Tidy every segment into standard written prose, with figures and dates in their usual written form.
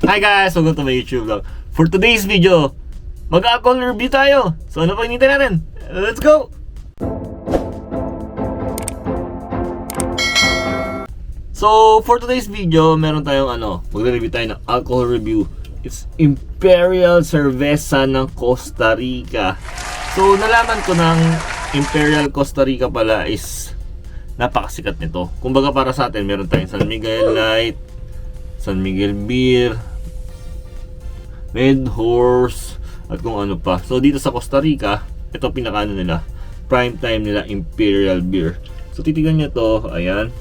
Hi guys! Welcome to my YouTube vlog. For today's video, mag-alcohol review tayo. So ano pa hinihintay natin? Let's go! So for today's video, meron tayong magre-review tayo ng alcohol review. It's Imperial Cerveza ng Costa Rica. So nalaman ko ng Imperial Costa Rica pala is napakasikat nito. Kumbaga para sa atin, meron tayong San Miguel Light, San Miguel Beer, Red Horse, at kung ano pa. So dito sa Costa Rica, ito pinakaano nila, prime time nila Imperial Beer. So titignan nyo to, ayan,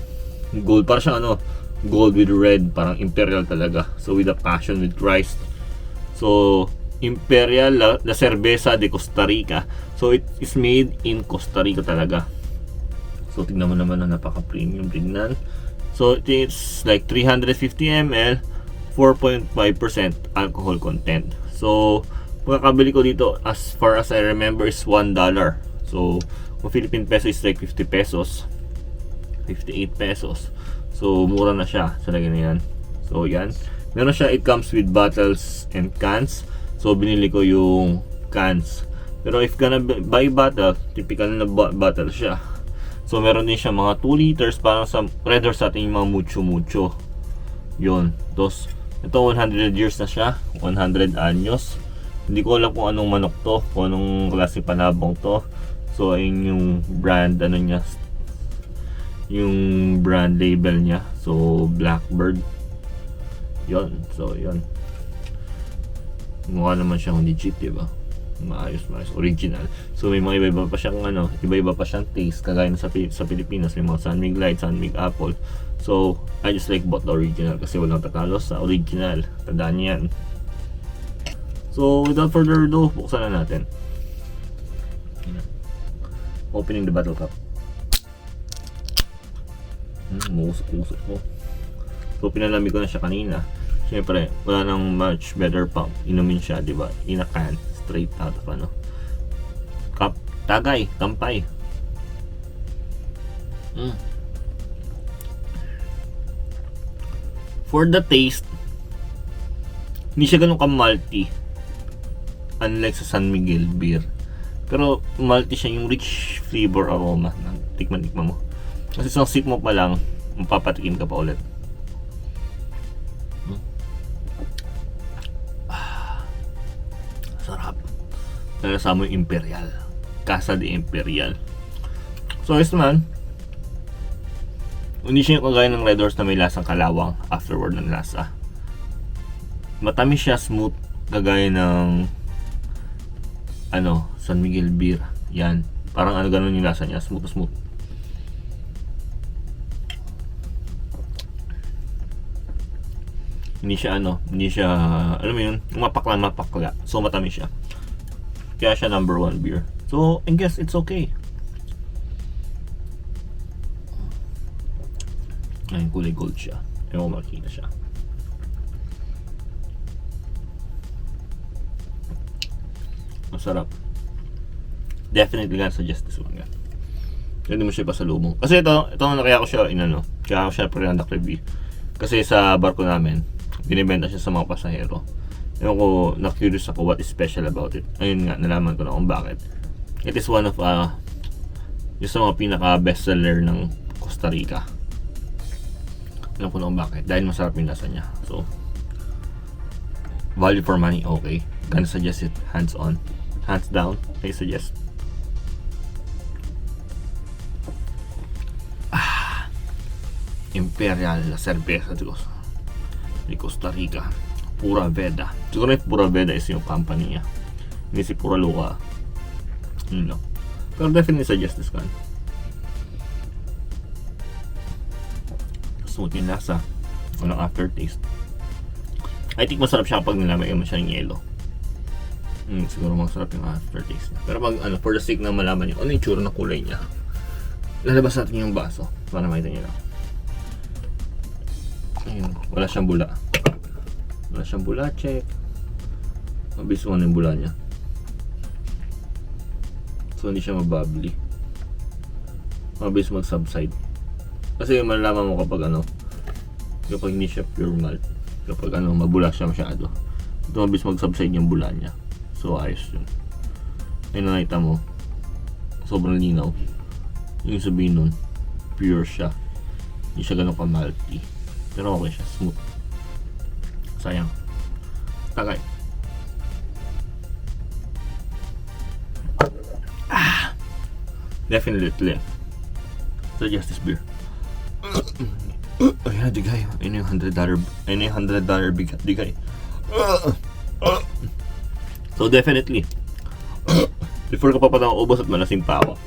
gold, para siyang gold with red, parang Imperial talaga. So with a passion with Christ. So Imperial La Cerveza de Costa Rica. So it is made in Costa Rica talaga. So tignan mo naman na napaka-premium tignan. So it is like 350 ml, 4.5% alcohol content. So pagkakabili ko dito, as far as I remember, is $1. So kung Philippine peso is like 50 pesos, 58 pesos. So mura na siya sa lagay na yan. So yan, meron siya, it comes with bottles and cans. So binili ko yung cans. Pero if gonna buy bottle, typical na bottle siya. So meron din siya mga 2 liters, parang sa Red Horse sa ating mga mucho yun. Tapos ito 100 years na siya, 100 anyos. Hindi ko alam kung anong manok to, kung anong klase panabong to. So ayun yung brand niya, yung brand label niya. So Blackbird yun. So yun, mukha naman siyang legit, diba? Maayos, original. So may mga iba-iba pa siyang iba-iba pa siyang taste, kagaya na sa Pilipinas may mga San Mig Light, San Mig Apple. So I just like bought the original kasi walang tatalo sa original, tandaan niyan. So without further ado, buksan na natin. Opening the bottle cap. Musok ko. So pinalamig ko na siya kanina. Siyempre wala nang much better pump, inumin siya, diba? In a can, straight out of cup, tagay, kampay. For the taste, hindi siya ganun ka-malty, unlike sa San Miguel Beer. Pero malty siya, yung rich flavor aroma. Tikman mo. Kasi isang sip mo pa lang, mapapatikim ka pa ulit. Sarap. Nalasama yung Imperial, Casa de Imperial. So ayos naman. Hindi siya yung kagaya ng Red Horse na may lasang kalawang afterward ng lasa. Matamis siya, smooth, kagaya ng San Miguel Beer. Yan, parang ganun yung lasa niya, smooth. Hindi siya alam mo yun, mapakla. So matamis siya. Kaya siya number 1 beer. So I guess it's okay. Ayun, kulay gold siya. Ayun, makikita siya. Masarap. Definitely gonna suggest this one. Hindi mo siya pasalubong. Kasi ito kaya ko siya kaya ko siya pre-conduct review. Kasi sa barko namin, binibenta siya sa mga pasahero. Ewan ko, na-curious ako what is special about it. Ayun nga, nalaman ko na kung bakit. It is one of yung sa mga pinaka bestseller ng Costa Rica. Alam ko na kung bakit. Dahil masarap yung lasa niya. So, value for money, okay. Gonna suggest it, hands on. Hands down, I suggest. Imperial Cerveza de Costa Rica, Pura Vida. Siguro yung Pura Vida is yung company niya, hindi si Pura Luca. Pero definitely suggest this one. Smooth yung lasa, walang aftertaste. I think masarap siya kapag nilamay mo siya ng yelo. Siguro masarap yung aftertaste. Pero pag for the sake na malaman nyo ano yung tsura ng kulay niya, lalabas natin yung baso para makita nyo lang. Ayun, wala siyang bula. Check. Mabilis mo yung bula niya. So hindi siya mababli. Mabilis mag-subside. Kasi malalaman mo kapag kapag hindi siya pure malt. kapag ano, mabula siya masyado. Ito mabilis mag-subside yung bula niya. So ayos yun. Ayun, nakita mo, sobrang linaw. Yung sabihin nun, pure siya. Hindi siya ganun ka-malty. Pero okay siya, smooth. Sayang. Tagay. Definitely. Suggest this beer. Ayan, digay. Ayun yung $100. Ayun yung $100 digay. So definitely, before ka pa ubos at malasing pa ako,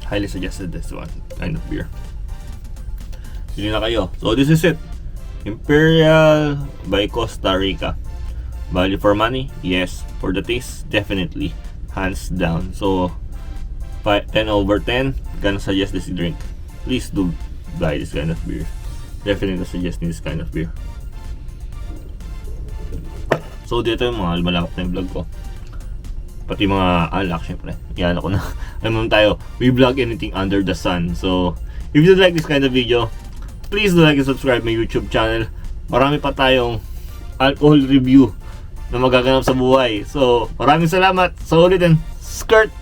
highly suggested this one kind of beer. Hindi na kayo. So this is it. Imperial by Costa Rica. Value for money? Yes. For the taste? Definitely. Hands down. So 10 over 10, gonna suggest this drink. Please do buy this kind of beer. Definitely suggesting this kind of beer. So dito yung mga lumalakap na yung vlog ko. Pati mga alak, syempre. Yan ako na. Alam mo tayo, we vlog anything under the sun. So if you like this kind of video, please do like and subscribe my YouTube channel. Marami pa tayong alcohol review na magaganap sa buhay. So maraming salamat. Sa ulitin, skirt!